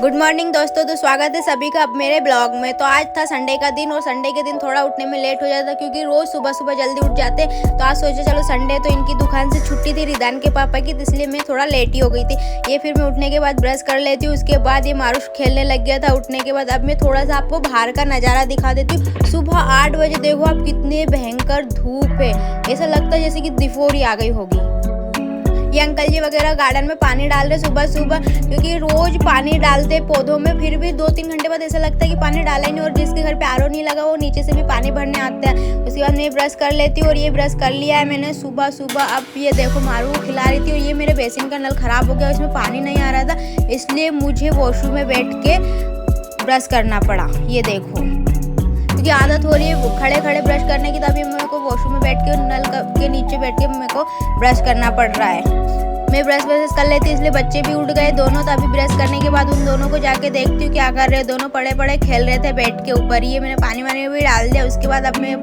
Good morning दोस्तों। तो स्वागत है सभी का अब मेरे ब्लॉग में। तो आज था संडे का दिन और संडे के दिन थोड़ा उठने में लेट हो जाता क्योंकि रोज़ सुबह सुबह जल्दी उठ जाते। तो आज सोचा चलो संडे तो इनकी दुकान से छुट्टी थी रिदान के पापा की, तो इसलिए मैं थोड़ा लेट ही हो गई थी। ये फिर मैं उठने के बाद ब्रश कर लेती हूँ। उसके बाद ये मारुष खेलने लग गया था उठने के बाद। अब मैं थोड़ा सा आपको बाहर का नज़ारा दिखा देती हूँ। सुबह 8 बजे देखो आप कितने भयंकर धूप है, ऐसा लगता है जैसे कि दिफोरी आ गई होगी। ये अंकल जी वगैरह गार्डन में पानी डाल रहे सुबह सुबह, क्योंकि रोज पानी डालते पौधों में, फिर भी 2-3 घंटे बाद ऐसा लगता है कि पानी डाला ही नहीं। और जिसके घर पे आरओ नहीं लगा वो नीचे से भी पानी भरने आता है। उसके बाद मैं ब्रश कर लेती हूँ और ये ब्रश कर लिया है मैंने सुबह सुबह। अब ये देखो मारू खिला रही थी और ये मेरे बेसिन का नल खराब हो गया, इसमें पानी नहीं आ रहा था, इसलिए मुझे वॉशरूम में बैठ के ब्रश करना पड़ा। ये देखो क्योंकि आदत हो रही है खड़े खड़े ब्रश करने की, तभी मेरे को वॉशरूम में बैठ के नल के नीचे बैठ के मेरे को ब्रश करना पड़ रहा है। मैं ब्रश कर लेती इसलिए बच्चे भी उठ गए दोनों। तो अभी ब्रश करने के बाद उन दोनों को जाके देखती हूँ क्या कर रहे हैं। दोनों पड़े पड़े खेल रहे थे बेड के ऊपर। ये मैंने पानी वानी भी डाल दिया। उसके बाद अब मैं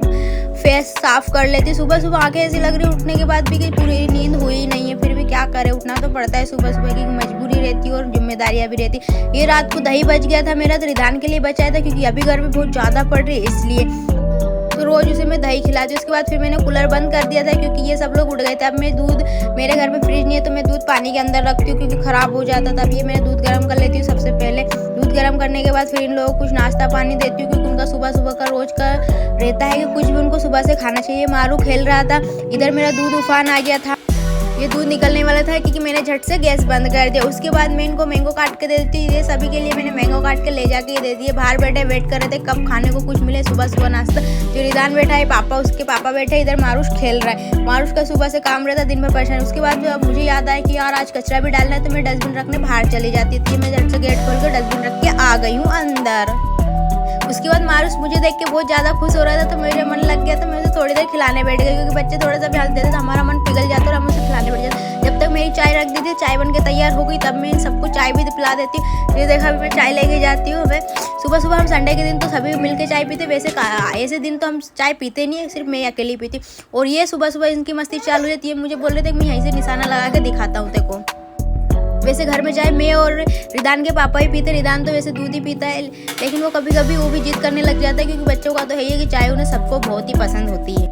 फेस साफ कर लेती। सुबह सुबह आंखें ऐसी लग रही उठने के बाद भी कि पूरी नींद हुई नहीं है, फिर भी क्या करे, उठना तो पड़ता है सुबह सुबह की मजबूरी रहती है और जिम्मेदारियां भी रहती। ये रात को दही बच गया था मेरा, तो रिदान के लिए बचाया था क्योंकि अभी गर्मी बहुत ज़्यादा पड़ रही है इसलिए। तो रोज़ उसे मैं दही खिलाती हूँ। उसके बाद फिर मैंने कूलर बंद कर दिया था क्योंकि ये सब लोग उठ गए थे। अब मैं दूध, मेरे घर में फ्रिज नहीं है तो मैं दूध पानी के अंदर रखती हूँ क्योंकि ख़राब हो जाता था। अब ये मैं दूध गर्म कर लेती हूँ सबसे पहले। दूध गर्म करने के बाद फिर इन लोगों को कुछ नाश्ता पानी देती हूँ क्योंकि उनका सुबह सुबह का रोज़ का रहता है कि कुछ भी उनको सुबह से खाना चाहिए। मारू खेल रहा था, इधर मेरा दूध उफान आ गया था, ये दूध निकलने वाला था क्योंकि मैंने झट से गैस बंद कर दिया। उसके बाद मैं इनको मैंगो काट के दे देती हूँ। ये सभी के लिए मैंने मैंगो काट के ले जाके दे दिए। बाहर बैठे वेट कर रहे थे कब खाने को कुछ मिले सुबह सुबह नाश्ता। जो रिदान बैठा है पापा, उसके पापा बैठे, इधर मारुष खेल रहा है। मारुष का सुबह से काम रहता दिन में परेशान। उसके बाद जब मुझे याद आया कि यार आज कचरा भी डालना है तो मैं डस्टबिन रखने बाहर चली जाती थी। मैं झट से गेट खोल कर डस्टबिन रख के आ गई हूँ अंदर। उसके बाद मारुष मुझे देख के बहुत ज़्यादा खुश हो रहा था तो मेरे मन लग गया, तो मैं उसे थोड़ी देर खिलाने बैठ गई क्योंकि बच्चे थोड़ा सा भी हंस देते तो हमारा मन पिघल जाता और हम उसे खिलाने बैठ जाते। जब तक मेरी चाय रख दी थी, चाय बन के तैयार हो गई, तब मैं सबको चाय भी पिला देती हूँ। ये देखा मैं चाय लेके जाती हूँ। सुबह सुबह हम संडे के दिन तो सभी मिलके चाय पीते, वैसे ऐसे दिन तो हम चाय पीते नहीं है, सिर्फ मैं अकेली पीती। और ये सुबह सुबह इनकी मस्ती चालू रहती है। मुझे बोल रहे थे मैं यहीं से निशाना लगा के दिखाता हूँ देखो। वैसे घर में चाय मैं और रिदान के पापा ही पीते। रिदान तो वैसे दूध ही पीता है, लेकिन वो कभी कभी वो भी जिद करने लग जाता है क्योंकि बच्चों का तो है ही कि चाय उन्हें सबको बहुत ही पसंद होती है।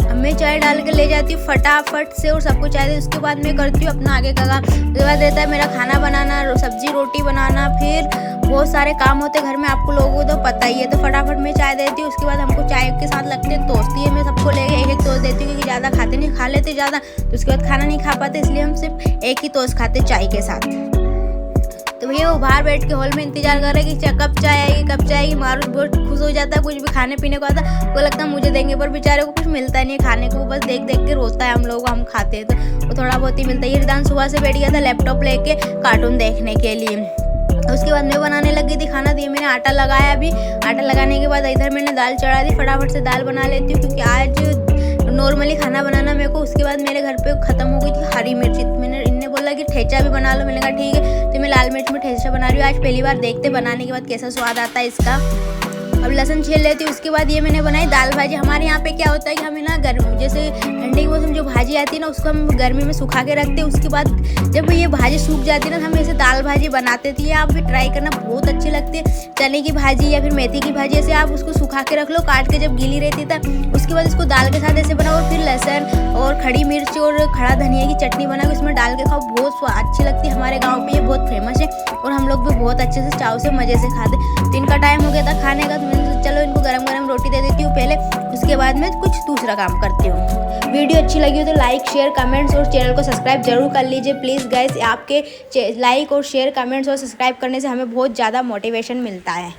अब मैं चाय डाल के ले जाती हूँ फटाफट से और सबको चाय दे। उसके बाद मैं करती हूँ अपना आगे का काम। उसके बाद रहता है मेरा खाना बनाना, सब्जी रोटी बनाना, फिर बहुत सारे काम होते घर में, आपको लोगों को तो पता ही है। तो फटाफट मैं चाय देती हूँ। उसके बाद हमको चाय के साथ लगते हैं टोस्टी है। मैं सबको लेके एक टोस्ट देती हूँ क्योंकि ज़्यादा खाते नहीं, खा लेते ज़्यादा तो उसके बाद खाना नहीं खा पाते, इसलिए हम सिर्फ एक ही टोस्ट खाते चाय के साथ। तो भैया वो बाहर बैठ के हॉल में इंतजार कर रहे कि कब चाय आएगी कब चाय आएगी। मारुष बहुत खुश हो जाता है, कुछ भी खाने पीने को आता है वो लगता है मुझे देंगे, पर बेचारे को कुछ मिलता नहीं है खाने को, बस देख देख के रोता है हम लोग, हम खाते हैं तो वो थोड़ा बहुत ही मिलता है। ये रिदान सुबह से बैठ गया था लैपटॉप लेके कार्टून देखने के लिए। उसके बाद मैं बनाने लगी थी खाना। दिए मैंने आटा लगाया, अभी आटा लगाने के बाद इधर मैंने दाल चढ़ा दी। फटाफट से दाल बना लेती हूँ क्योंकि आज नॉर्मली खाना बनाना मेरे को। उसके बाद मेरे घर पे ख़त्म हो गई थी हरी मिर्ची, मैंने इनने बोला कि ठेचा भी बना लो, मैंने कहा ठीक है। तो मैं लाल मिर्च में ठेचा बना रही हूँ। आज पहली बार देखते बनाने के बाद कैसा स्वाद आता है इसका। अब लहसुन छील लेती हूँ। उसके बाद ये मैंने बनाई दाल भाजी। हमारे यहाँ पे क्या होता है कि हमें ना गर्मी जैसे ठंडी के मौसम जो भाजी आती है ना उसको हम गर्मी में सुखा के रखते हैं। उसके बाद जब ये भाजी सूख जाती है ना हम ऐसे दाल भाजी बनाते थे। आप भी ट्राई करना, बहुत अच्छी लगती है। चने की भाजी या फिर मेथी की भाजी, ऐसे आप उसको सुखा के रख लो काट के जब गीली रहती था। उसके बाद इसको दाल के साथ ऐसे बनाओ और फिर लहसुन और खड़ी मिर्च और खड़ा धनिया की चटनी बना के उसमें डाल के खाओ, बहुत अच्छी लगती है। हमारे गाँव पे ये बहुत फेमस है और हम लोग भी बहुत अच्छे से चाव से मज़े से खाते। तो इनका टाइम हो गया था खाने का, तो मैंने चलो इनको गरम गरम रोटी दे देती हूँ पहले, उसके बाद मैं कुछ दूसरा काम करती हूँ। वीडियो अच्छी लगी हो तो लाइक शेयर कमेंट्स और चैनल को सब्सक्राइब जरूर कर लीजिए प्लीज़ गाइस। आपके लाइक और शेयर कमेंट्स और सब्सक्राइब करने से हमें बहुत ज़्यादा मोटिवेशन मिलता है।